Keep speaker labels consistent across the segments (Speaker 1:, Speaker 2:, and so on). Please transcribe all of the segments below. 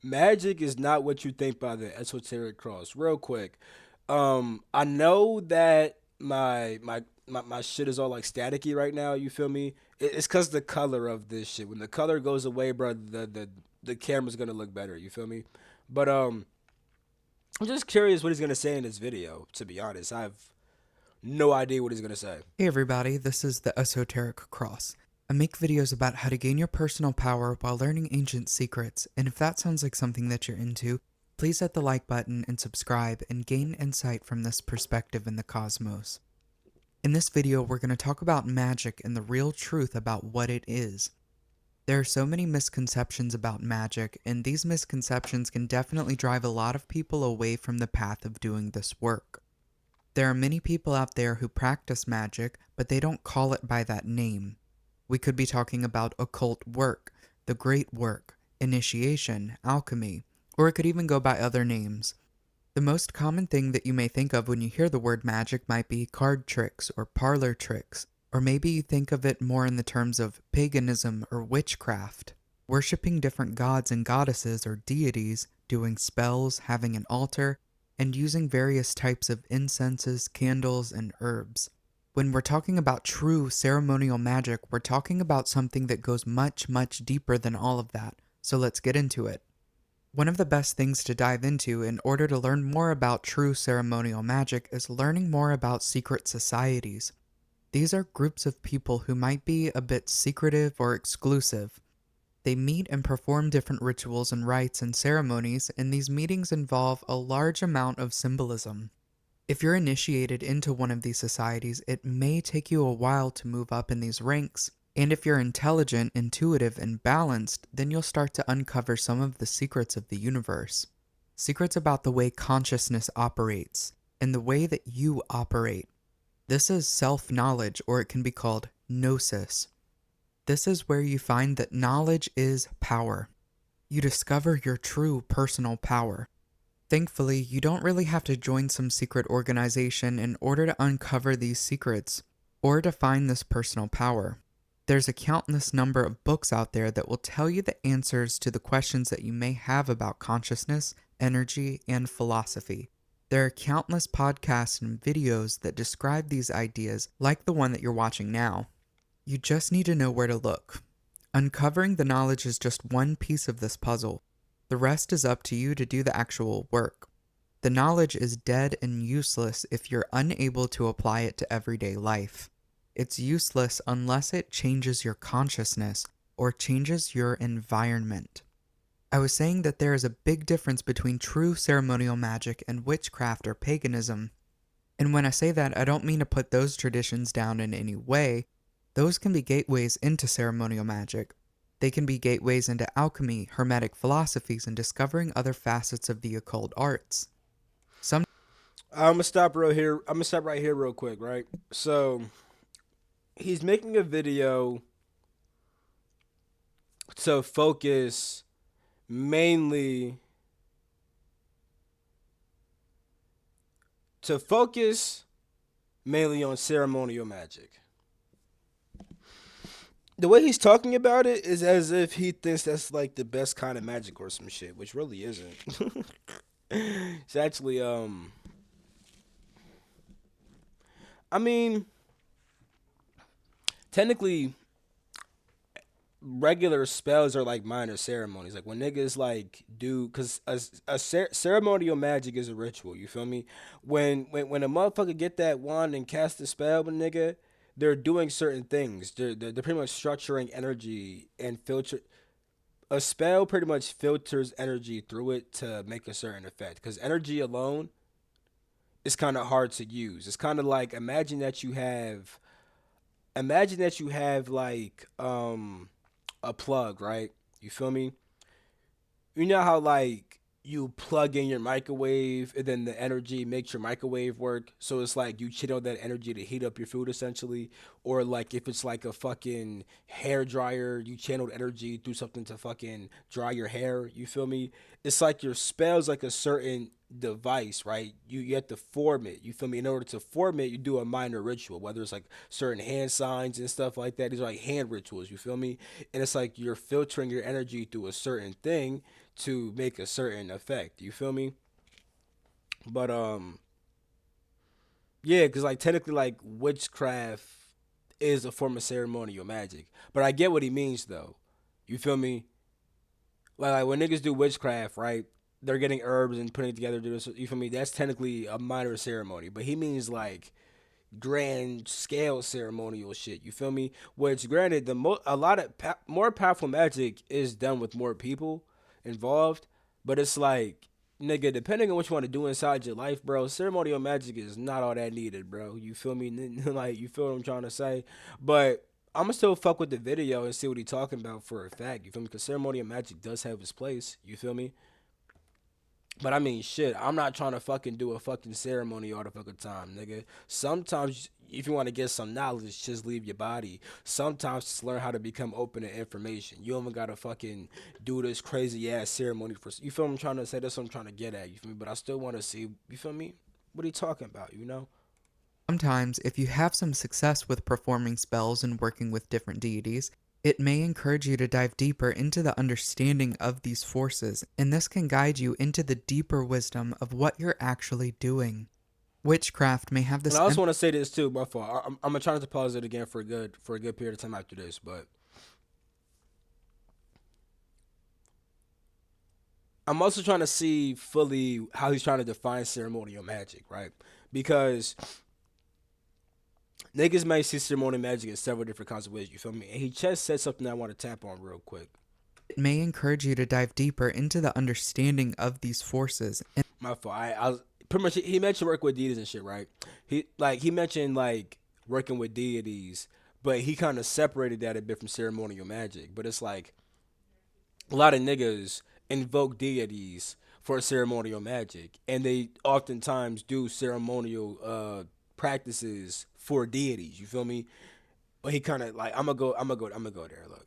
Speaker 1: Magic is not what you think by the esoteric cross. Real quick, I know that my shit is all like staticky right now. You feel me? It's cause the color of this shit. When the color goes away, bro, the camera's gonna look better. You feel me? But I'm just curious what he's gonna say in this video. To be honest, I have no idea what he's gonna say.
Speaker 2: Hey everybody, this is the Esoteric Cross. I make videos about how to gain your personal power while learning ancient secrets, and if that sounds like something that you're into, please hit the like button and subscribe and gain insight from this perspective in the cosmos. In this video, we're going to talk about magic and the real truth about what it is. There are so many misconceptions about magic, and these misconceptions can definitely drive a lot of people away from the path of doing this work. There are many people out there who practice magic, but they don't call it by that name. We could be talking about occult work, the great work, initiation, alchemy, or it could even go by other names. The most common thing that you may think of when you hear the word magic might be card tricks or parlor tricks, or maybe you think of it more in the terms of paganism or witchcraft, worshipping different gods and goddesses or deities, doing spells, having an altar, and using various types of incenses, candles, and herbs. When we're talking about true ceremonial magic, we're talking about something that goes much, much deeper than all of that. So let's get into it. One of the best things to dive into in order to learn more about true ceremonial magic is learning more about secret societies. These are groups of people who might be a bit secretive or exclusive. They meet and perform different rituals and rites and ceremonies, and these meetings involve a large amount of symbolism. If you're initiated into one of these societies, it may take you a while to move up in these ranks, and if you're intelligent, intuitive, and balanced, then you'll start to uncover some of the secrets of the universe. Secrets about the way consciousness operates, and the way that you operate. This is self-knowledge, or it can be called gnosis. This is where you find that knowledge is power. You discover your true personal power. Thankfully, you don't really have to join some secret organization in order to uncover these secrets, or to find this personal power. There's a countless number of books out there that will tell you the answers to the questions that you may have about consciousness, energy, and philosophy. There are countless podcasts and videos that describe these ideas like the one that you're watching now. You just need to know where to look. Uncovering the knowledge is just one piece of this puzzle. The rest is up to you to do the actual work. The knowledge is dead and useless if you're unable to apply it to everyday life. It's useless unless it changes your consciousness or changes your environment. I was saying that there is a big difference between true ceremonial magic and witchcraft or paganism. And when I say that, I don't mean to put those traditions down in any way. Those can be gateways into ceremonial magic. They can be gateways into alchemy, hermetic philosophies, and discovering other facets of the occult arts. Some
Speaker 1: I'm gonna stop right here. I'm gonna stop right here real quick, right? So he's making a video to focus mainly to focus mainly on ceremonial magic. The way he's talking about it is as if he thinks that's like the best kind of magic or some shit, which really isn't. It's actually I mean, technically regular spells are like minor ceremonies. Like when niggas like do, cause ceremonial magic is a ritual. You feel me? When a motherfucker get that wand and cast a spell, with nigga, they're doing certain things. They're pretty much structuring energy and filter. A spell pretty much filters energy through it to make a certain effect. Cause energy alone is kind of hard to use. It's kind of like imagine that you have like a plug, right? You feel me? You know how like you plug in your microwave and then the energy makes your microwave work. So it's like you channel that energy to heat up your food essentially. Or like if it's like a fucking hair dryer, you channeled energy through something to fucking dry your hair. You feel me? It's like your spell's like a certain device, right? You have to form it. You feel me? In order to form it, you do a minor ritual, whether it's like certain hand signs and stuff like that. These are like hand rituals, you feel me? And it's like you're filtering your energy through a certain thing to make a certain effect. You feel me? But yeah, because like technically, like witchcraft is a form of ceremonial magic. But I get what he means though. You feel me? Like when niggas do witchcraft, right? They're getting herbs and putting it together. You feel me? That's technically a minor ceremony. But he means like grand scale ceremonial shit. You feel me? Which granted, a lot of more powerful magic is done with more people involved, but it's like nigga, depending on what you want to do inside your life, bro, ceremonial magic is not all that needed, bro. You feel me? Like you feel what I'm trying to say? But I'ma still fuck with the video and see what he talking about for a fact. You feel me? Because ceremonial magic does have its place. You feel me? But I mean, shit, I'm not trying to fucking do a fucking ceremony all the fucking time, nigga. Sometimes, if you want to get some knowledge, just leave your body. Sometimes, just learn how to become open to information. You don't even gotta fucking do this crazy ass ceremony for. You feel what I'm trying to say? That's what I'm trying to get at. You feel me? But I still want to see. You feel me? What are you talking about? You know?
Speaker 2: Sometimes, if you have some success with performing spells and working with different deities, it may encourage you to dive deeper into the understanding of these forces, and this can guide you into the deeper wisdom of what you're actually doing. Witchcraft may have
Speaker 1: And
Speaker 2: this
Speaker 1: I also want to say this too. My fault. I'm gonna try not to pause it again for a good period of time after this, but I'm also trying to see fully how he's trying to define ceremonial magic, right? Because niggas may see ceremonial magic in several different kinds of ways. You feel me? And he just said something I want to tap on real quick.
Speaker 2: it may encourage you to dive deeper into the understanding of these forces. And
Speaker 1: My fault. I was pretty much he mentioned working with deities and shit, right? He mentioned like working with deities, but he kind of separated that a bit from ceremonial magic. But it's like a lot of niggas invoke deities for ceremonial magic, and they oftentimes do ceremonial practices for deities. You feel me? But he kind of like I'm gonna go there. Look,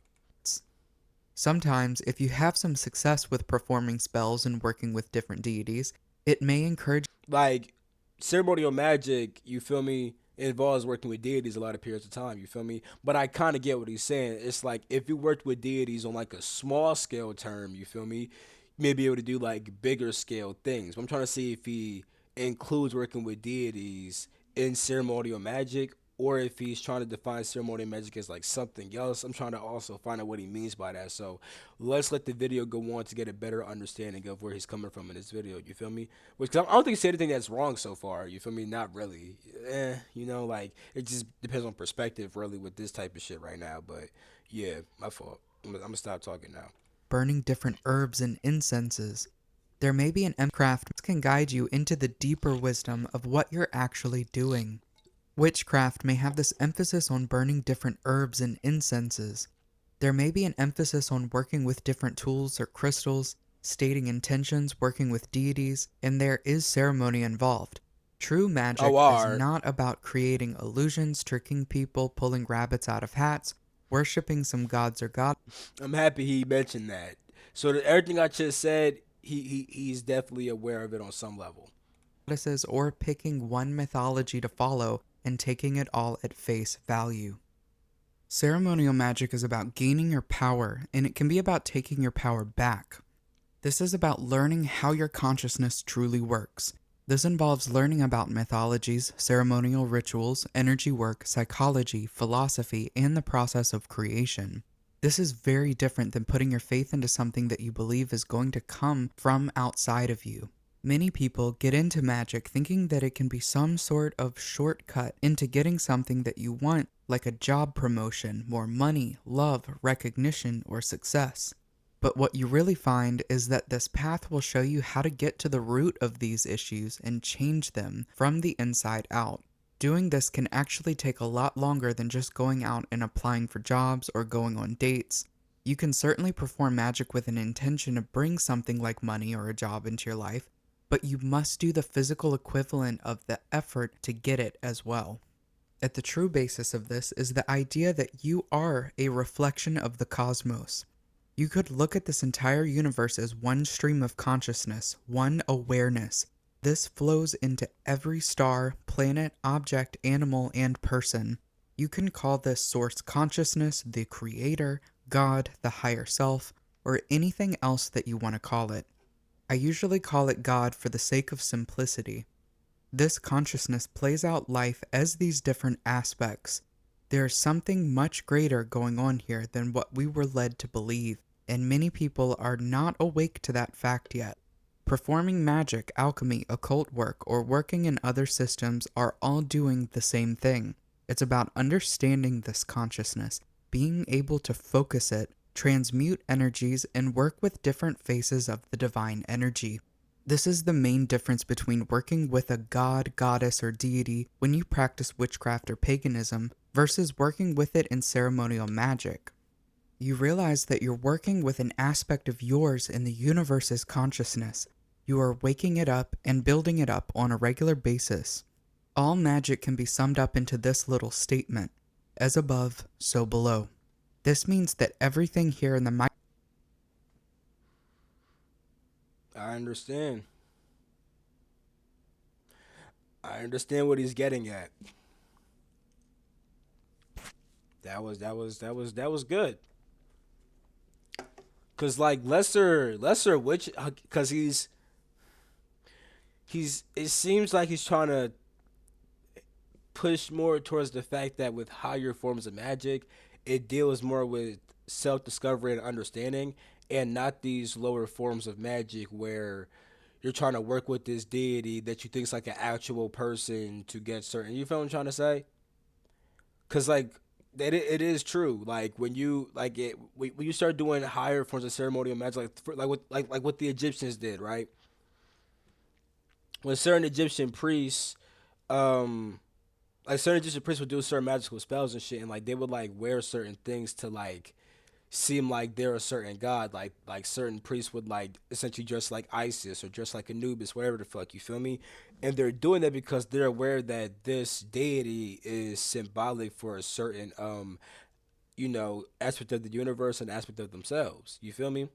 Speaker 2: sometimes, if you have some success with performing spells and working with different deities, it may encourage
Speaker 1: like ceremonial magic. You feel me? Involves working with deities a lot of periods of time. You feel me? But I kind of get what he's saying. It's like if you worked with deities on like a small scale term, you feel me? You may be able to do like bigger scale things. But I'm trying to see if he includes working with deities in ceremonial magic, or if he's trying to define ceremonial magic as like something else. I'm trying to also find out what he means by that. So let's let the video go on to get a better understanding of where he's coming from in this video. You feel me? Which I don't think he said anything that's wrong so far. You feel me? Not really. You know, like it just depends on perspective, really, with this type of shit right now. But yeah, my fault. I'm gonna stop talking now.
Speaker 2: burning different herbs and incenses. There may be an craft that can guide you into the deeper wisdom of what you're actually doing. Witchcraft may have this emphasis on burning different herbs and incenses. There may be an emphasis on working with different tools or crystals, stating intentions, working with deities, and there is ceremony involved. True
Speaker 1: Oh,
Speaker 2: magic is
Speaker 1: alright.
Speaker 2: not about creating illusions, tricking people, pulling rabbits out of hats, worshipping some gods or
Speaker 1: I'm happy he mentioned that. So that everything I just said, he's definitely aware of it on some level.
Speaker 2: goddesses, or picking one mythology to follow and taking it all at face value. Ceremonial magic is about gaining your power, and it can be about taking your power back. This is about learning how your consciousness truly works. This involves learning about mythologies, ceremonial rituals, energy work, psychology, philosophy, and the process of creation. This is very different than putting your faith into something that you believe is going to come from outside of you. Many people get into magic thinking that it can be some sort of shortcut into getting something that you want, like a job promotion, more money, love, recognition, or success. But what you really find is that this path will show you how to get to the root of these issues and change them from the inside out. Doing this can actually take a lot longer than just going out and applying for jobs or going on dates. You can certainly perform magic with an intention to bring something like money or a job into your life, but you must do the physical equivalent of the effort to get it as well. At the true basis of this is the idea that you are a reflection of the cosmos. You could look at this entire universe as one stream of consciousness, one awareness. This flows into every star, planet, object, animal, and person. You can call this source consciousness, the creator, God, the higher self. or anything else that you want to call it. I usually call it God for the sake of simplicity. This consciousness plays out life as these different aspects. There is something much greater going on here than what we were led to believe, and many people are not awake to that fact yet. Performing magic, alchemy, occult work, or working in other systems are all doing the same thing. It's about understanding this consciousness, being able to focus it, transmute energies, and work with different phases of the divine energy. This is the main difference between working with a god, goddess, or deity when you practice witchcraft or paganism versus working with it in ceremonial magic. You realize that you're working with an aspect of yours in the universe's consciousness. You are waking it up and building it up on a regular basis. All magic can be summed up into this little statement: as above, so below. This means that everything here in the
Speaker 1: I understand. I understand what he's getting at. That was good. Cause like lesser witch, cause he's it seems like he's trying to push more towards the fact that with higher forms of magic, it deals more with self discovery and understanding, and not these lower forms of magic where you're trying to work with this deity that you think is like an actual person to get certain. You feel what I'm trying to say? Cause like it is true. Like when you like it when you start doing higher forms of ceremonial magic, like what the Egyptians did, right? When certain Egyptian priests, um, like certain Egyptian priests would do certain magical spells and shit, and like they would like wear certain things to like seem like they're a certain god. Like certain priests would like essentially dress like Isis or dress like Anubis, whatever the fuck. You feel me? And they're doing that because they're aware that this deity is symbolic for a certain aspect of the universe and aspect of themselves. You feel me?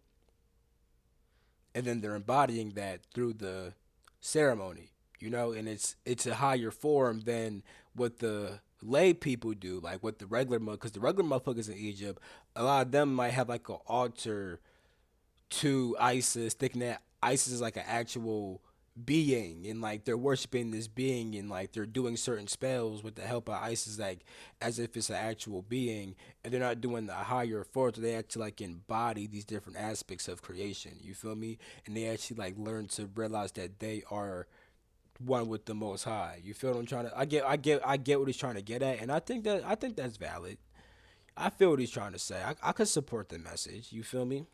Speaker 1: And then they're embodying that through the ceremony, and it's a higher form than what the lay people do, like what the regular because the regular motherfuckers in Egypt, a lot of them might have like an altar to Isis, thinking that Isis is like an actual being, and like they're worshiping this being, and like they're doing certain spells with the help of Isis, like as if it's an actual being, and they're not doing the higher forms. They actually like embody these different aspects of creation. You feel me? And they actually like learn to realize that they are one with the Most High. You feel what I'm trying to? I get what he's trying to get at, and I think that's valid. I feel what he's trying to say. I could support the message. You feel me?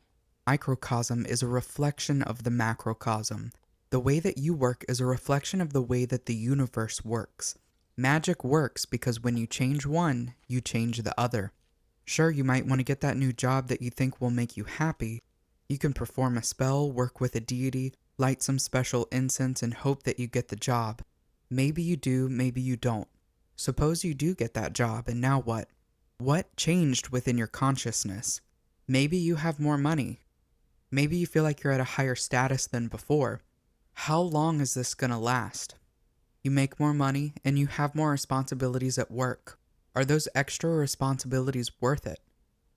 Speaker 2: microcosm is a reflection of the macrocosm. The way that you work is a reflection of the way that the universe works. Magic works because when you change one, you change the other. Sure, you might want to get that new job that you think will make you happy. You can perform a spell, work with a deity, light some special incense, and hope that you get the job. Maybe you do, maybe you don't. Suppose you do get that job, and now what? What changed within your consciousness? Maybe you have more money. Maybe you feel like you're at a higher status than before. How long is this gonna last? You make more money and you have more responsibilities at work. Are those extra responsibilities worth it?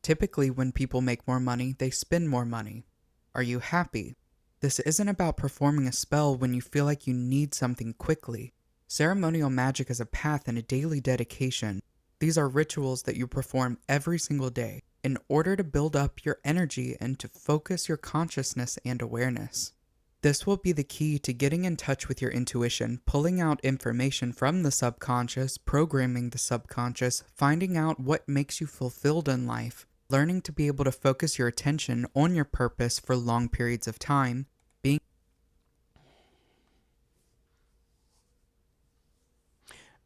Speaker 2: Typically, when people make more money, they spend more money. Are you happy? This isn't about performing a spell when you feel like you need something quickly. Ceremonial magic is a path and a daily dedication. These are rituals that you perform every single day in order to build up your energy and to focus your consciousness and awareness. This will be the key to getting in touch with your intuition, pulling out information from the subconscious, programming the subconscious, finding out what makes you fulfilled in life, learning to be able to focus your attention on your purpose for long periods of time, being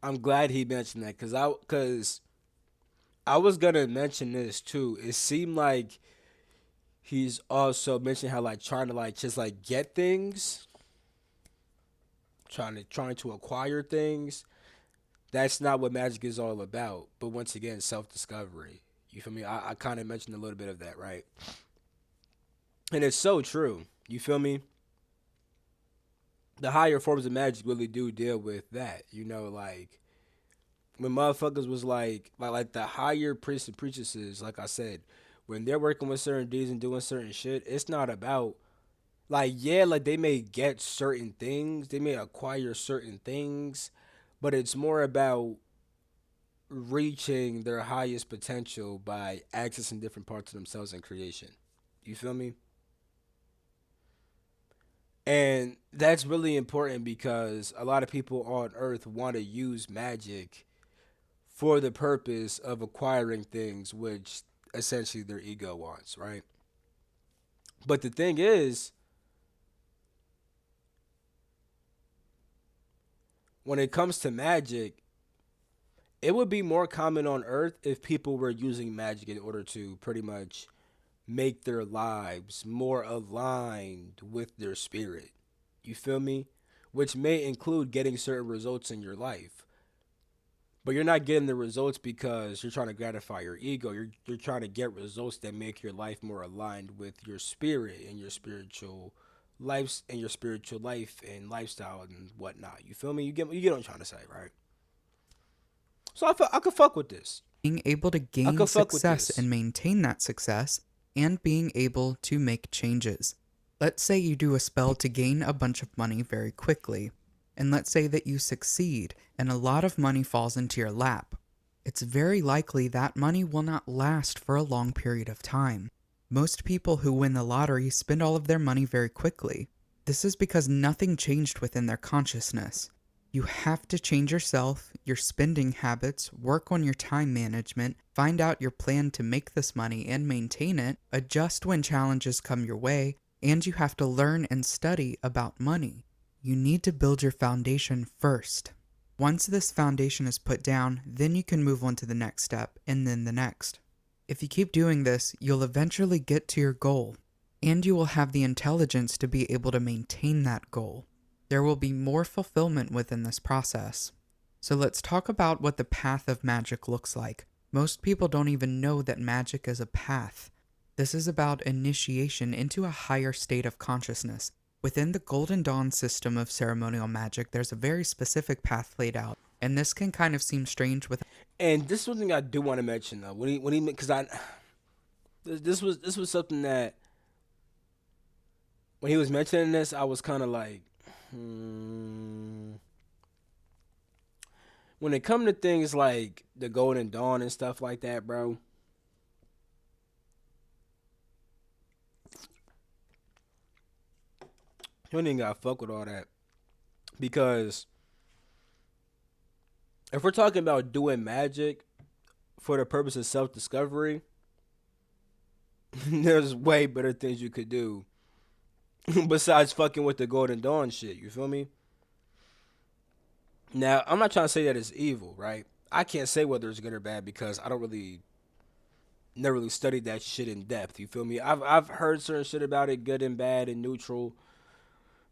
Speaker 1: I'm glad he mentioned that because I was gonna mention this too. It seemed like he's also mentioned how like trying to like just like get things, trying to acquire things. That's not what magic is all about. But once again, self discovery. You feel me? I kind of mentioned a little bit of that, right? And it's so true. You feel me? The higher forms of magic really do deal with that. Like when motherfuckers was like the higher priests and priestesses, like I said, when they're working with certain deeds and doing certain shit, it's not about like, yeah, like they may get certain things, they may acquire certain things, but it's more about reaching their highest potential by accessing different parts of themselves in creation. You feel me? And that's really important because a lot of people on earth want to use magic for the purpose of acquiring things which essentially their ego wants, right? But the thing is, when it comes to magic, it would be more common on earth if people were using magic in order to pretty much make their lives more aligned with their spirit. You feel me? Which may include getting certain results in your life. But you're not getting the results because you're trying to gratify your ego. You're trying to get results that make your life more aligned with your spirit and your spiritual life and lifestyle and whatnot. You feel me? You get what I'm trying to say, right? So I could fuck with this.
Speaker 2: Being able to
Speaker 1: I
Speaker 2: gain
Speaker 1: could fuck with
Speaker 2: success
Speaker 1: this.
Speaker 2: and maintain that success, and being able to make changes. Let's say you do a spell to gain a bunch of money very quickly, and let's say that you succeed and a lot of money falls into your lap. It's very likely that money will not last for a long period of time. Most people who win the lottery spend all of their money very quickly. This is because nothing changed within their consciousness. You have to change yourself, your spending habits, work on your time management, find out your plan to make this money and maintain it, adjust when challenges come your way, and you have to learn and study about money. You need to build your foundation first. Once this foundation is put down, then you can move on to the next step, and then the next. If you keep doing this, you'll eventually get to your goal, and you will have the intelligence to be able to maintain that goal. There will be more fulfillment within this process. So let's talk about what the path of magic looks like. Most people don't even know that magic is a path. This is about initiation into a higher state of consciousness. Within the Golden Dawn system of ceremonial magic, there's a very specific path laid out, and this can kind of seem strange with.
Speaker 1: And this is one thing I do want to mention though. When he because I this was something that when he was mentioning this, I was kind of like, hmm. When it come to things like the Golden Dawn and stuff like that, bro, you ain't even gotta fuck with all that because if we're talking about doing magic for the purpose of self discovery, there's way better things you could do besides fucking with the Golden Dawn shit. You feel me? Now, I'm not trying to say that it's evil, right? I can't say whether it's good or bad because I don't really never really studied that shit in depth. You feel me? I've heard certain shit about it, good and bad and neutral.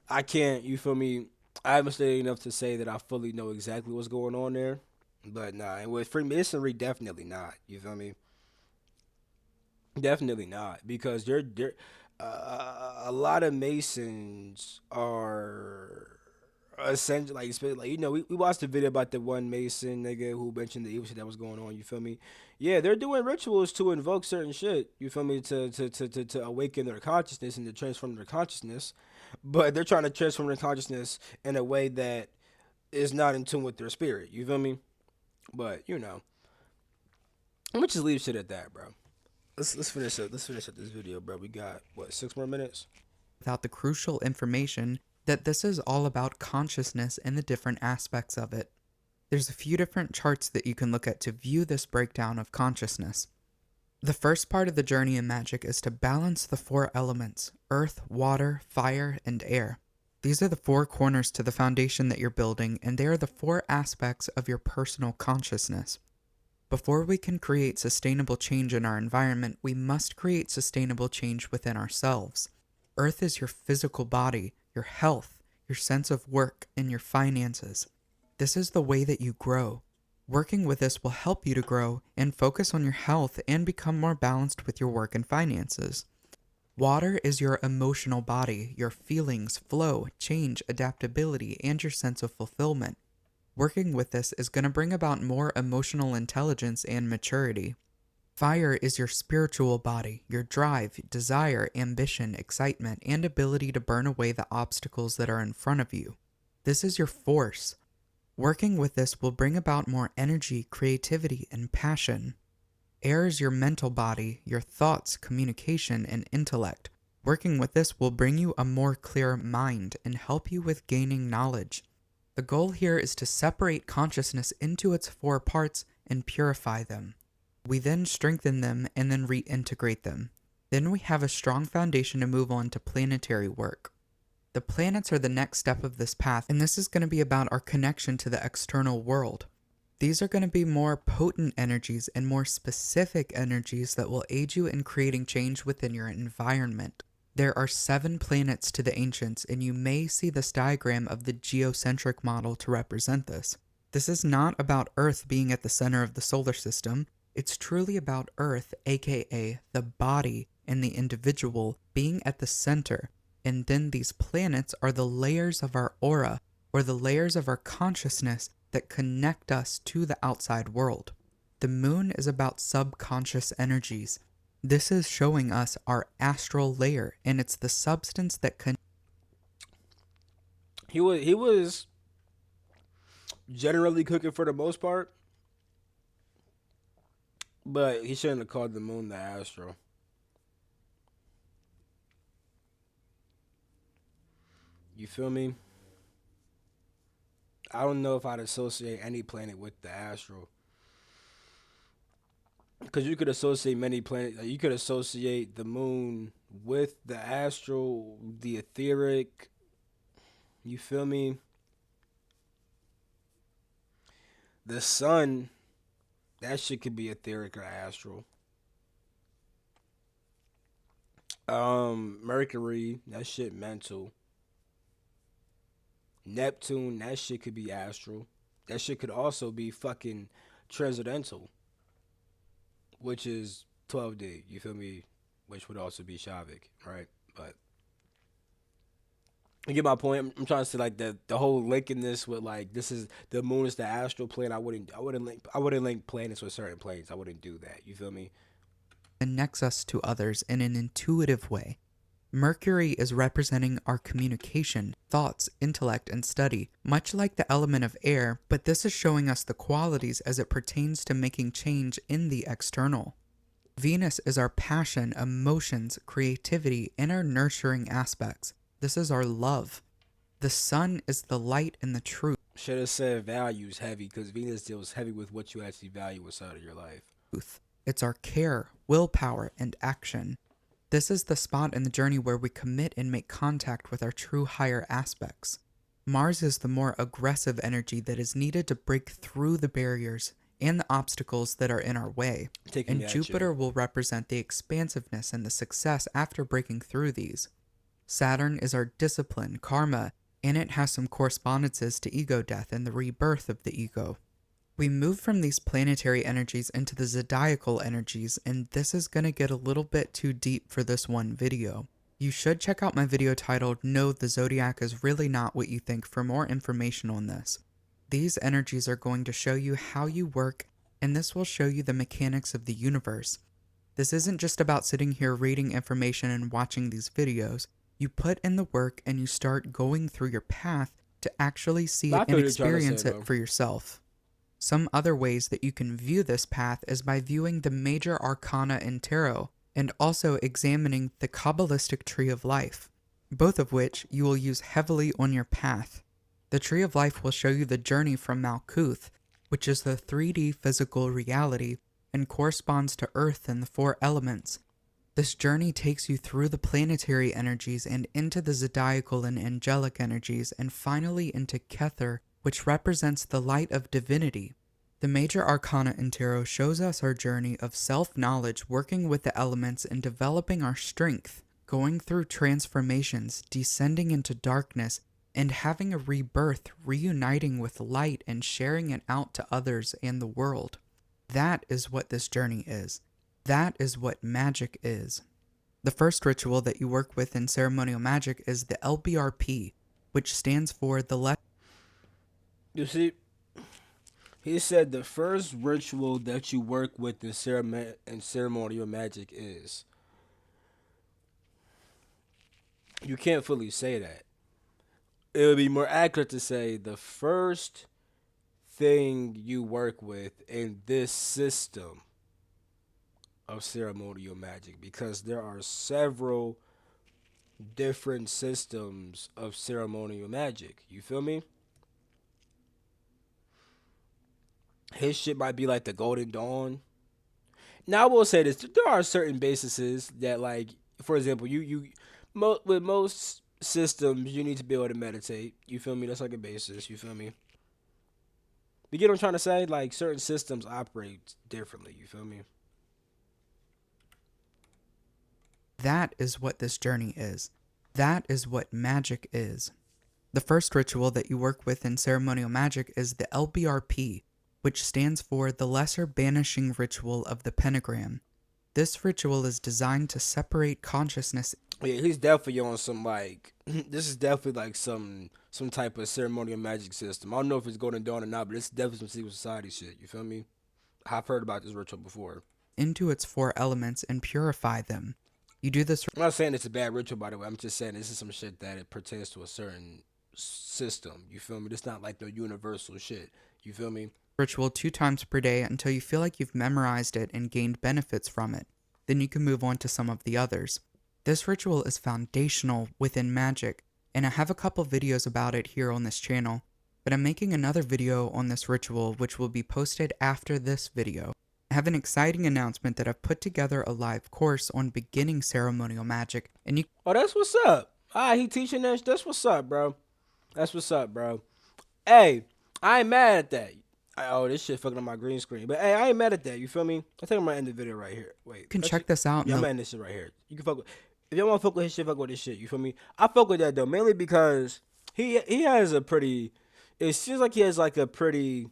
Speaker 1: I can't. You feel me? I haven't studied enough to say that I fully know exactly what's going on there. But nah, and with Freemasonry, definitely not. You feel me? Definitely not because they're a lot of Masons are essentially like we watched a video about the one Mason nigga who mentioned the evil shit that was going on. You feel me? Yeah, they're doing rituals to invoke certain shit. You feel me? To awaken their consciousness and to transform their consciousness, but they're trying to transform their consciousness in a way that is not in tune with their spirit. You feel me? But I'm gonna just leave shit at that, bro. Let's finish up. Let's finish up this video, bro. We got what 6 more minutes?
Speaker 2: Without the crucial information that this is all about consciousness and the different aspects of it. There's a few different charts that you can look at to view this breakdown of consciousness. The first part of the journey in magic is to balance the four elements: earth, water, fire, and air. These are the four corners to the foundation that you're building, and they are the four aspects of your personal consciousness. Before we can create sustainable change in our environment, we must create sustainable change within ourselves. Earth is your physical body, your health, your sense of work, and your finances. This is the way that you grow. Working with this will help you to grow and focus on your health and become more balanced with your work and finances. Water is your emotional body, your feelings, flow, change, adaptability, and your sense of fulfillment. Working with this is going to bring about more emotional intelligence and maturity. Fire is your spiritual body, your drive, desire, ambition, excitement, and ability to burn away the obstacles that are in front of you. This is your force. Working with this will bring about more energy, creativity, and passion. Air is your mental body, your thoughts, communication, and intellect. Working with this will bring you a more clear mind and help you with gaining knowledge. The goal here is to separate consciousness into its four parts and purify them. We then strengthen them and then reintegrate them. Then we have a strong foundation to move on to planetary work. The planets are the next step of this path, and this is going to be about our connection to the external world. These are going to be more potent energies and more specific energies that will aid you in creating change within your environment. There are 7 planets to the ancients, and you may see this diagram of the geocentric model to represent this. This is not about Earth being at the center of the solar system. It's truly about Earth, aka the body and the individual, being at the center. And then these planets are the layers of our aura, or the layers of our consciousness that connect us to the outside world. The moon is about subconscious energies. This is showing us our astral layer, and it's the substance that
Speaker 1: He was generally cooking for the most part, but he shouldn't have called the moon the astral. You feel me? I don't know if I'd associate any planet with the astral, because you could associate many planets. Like, you could associate the moon with the astral, the etheric. You feel me? The sun, that shit could be etheric or astral. Mercury, that shit mental. Neptune, that shit could be astral. That shit could also be fucking transcendental, which is 12D. You feel me? Which would also be Shavik, right? But you get my point. I'm trying to say like the whole linking this with like this is the moon is the astral plane. I wouldn't link planets with certain planes. I wouldn't do that. You feel me?
Speaker 2: connects us to others in an intuitive way. Mercury is representing our communication, thoughts, intellect, and study, much like the element of air, but this is showing us the qualities as it pertains to making change in the external. Venus is our passion, emotions, creativity, and our nurturing aspects. This is our love. The sun is the light and the truth.
Speaker 1: Should have said values heavy because Venus deals heavy with what you actually value inside of your life.
Speaker 2: It's our care, willpower, and action. This is the spot in the journey where we commit and make contact with our true higher aspects. Mars is the more aggressive energy that is needed to break through the barriers and the obstacles that are in our way.
Speaker 1: Taking
Speaker 2: And Jupiter will represent the expansiveness and the success after breaking through these. Saturn is our discipline, karma, and it has some correspondences to ego death and the rebirth of the ego. We move from these planetary energies into the zodiacal energies, and this is going to get a little bit too deep for this one video. You should check out my video titled "No, the Zodiac is really not what you think" for more information on this. These energies are going to show you how you work, and this will show you the mechanics of the universe. This isn't just about sitting here reading information and watching these videos. You put in the work and you start going through your path to actually see
Speaker 1: I
Speaker 2: it
Speaker 1: feel
Speaker 2: and
Speaker 1: what you're trying to
Speaker 2: experience
Speaker 1: say,
Speaker 2: it
Speaker 1: bro.
Speaker 2: for yourself. Some other ways that you can view this path is by viewing the major arcana in tarot and also examining the Kabbalistic tree of life, both of which you will use heavily on your path. The tree of life will show you the journey from Malkuth, which is the 3D physical reality and corresponds to Earth and the 4 elements. This journey takes you through the planetary energies and into the zodiacal and angelic energies, and finally into Kether, which represents the light of divinity. The major arcana in tarot shows us our journey of self-knowledge, working with the elements and developing our strength, going through transformations, descending into darkness, and having a rebirth, reuniting with light and sharing it out to others and the world. That is what this journey is. That is what magic is. The first ritual that you work with in ceremonial magic is the LBRP, which stands for the left.
Speaker 1: You see, He said the first ritual that you work with in ceremonial magic is. You can't fully say that. It would be more accurate to say the first thing you work with in this system of ceremonial magic, because there are several different systems of ceremonial magic. You feel me? His shit might be like the Golden Dawn. Now I will say this: there are certain bases that, like, for example, with most systems, you need to be able to meditate. You feel me? That's like a basis. You feel me? You get what I'm trying to say? Like certain systems operate differently. You feel me?
Speaker 2: That is what this journey is. That is what magic is. The first ritual that you work with in ceremonial magic is the LBRP, which stands for the Lesser Banishing Ritual of the Pentagram. This ritual is designed to separate consciousness.
Speaker 1: Yeah, he's definitely on some like this is definitely like some type of ceremonial magic system. I don't know if it's Golden Dawn or not, but it's definitely some secret society shit. You feel me? I've heard about this ritual before.
Speaker 2: Into its four elements and purify them. You do this
Speaker 1: I'm not saying it's a bad ritual, by the way. I'm just saying this is some shit that it pertains to a certain system. You feel me? It's not like the universal shit. You feel me?
Speaker 2: ritual 2 times per day until you feel like you've memorized it and gained benefits from it. Then you can move on to some of the others. This ritual is foundational within magic, and I have a couple videos about it here on this channel, but I'm making another video on this ritual which will be posted after this video. I have an exciting announcement that I've put together a live course on beginning ceremonial magic, and you
Speaker 1: Oh, that's what's up. He teaching us. That's what's up, bro. That's what's up, bro. Hey, I ain't mad at that. Oh, this shit fucking on my green screen. But hey, I ain't mad at that. You feel me? I think I'm gonna end the video right here. Wait,
Speaker 2: can check
Speaker 1: actually,
Speaker 2: this out in
Speaker 1: yeah, I'm
Speaker 2: the
Speaker 1: ending this shit right here. You can fuck with. If y'all want to fuck with his shit, fuck with his shit. You feel me? I fuck with that though, mainly because he has a pretty. It seems like he has like a pretty.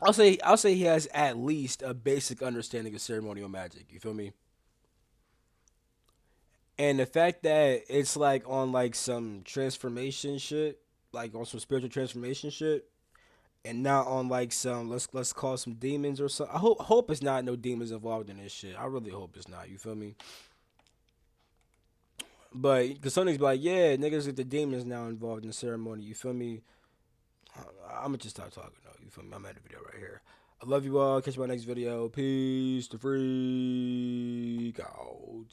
Speaker 1: I'll say he has at least a basic understanding of ceremonial magic. You feel me? And the fact that it's like on like some transformation shit, like on some spiritual transformation shit, and not on like some let's call some demons or something. I hope it's not no demons involved in this shit. I really hope it's not. You feel me? But because some niggas be like, yeah, niggas get the demons now involved in the ceremony. You feel me? I'm gonna just start talking though. You feel me? I'm at the video right here. I love you all. Catch you in my next video. Peace. The freak out.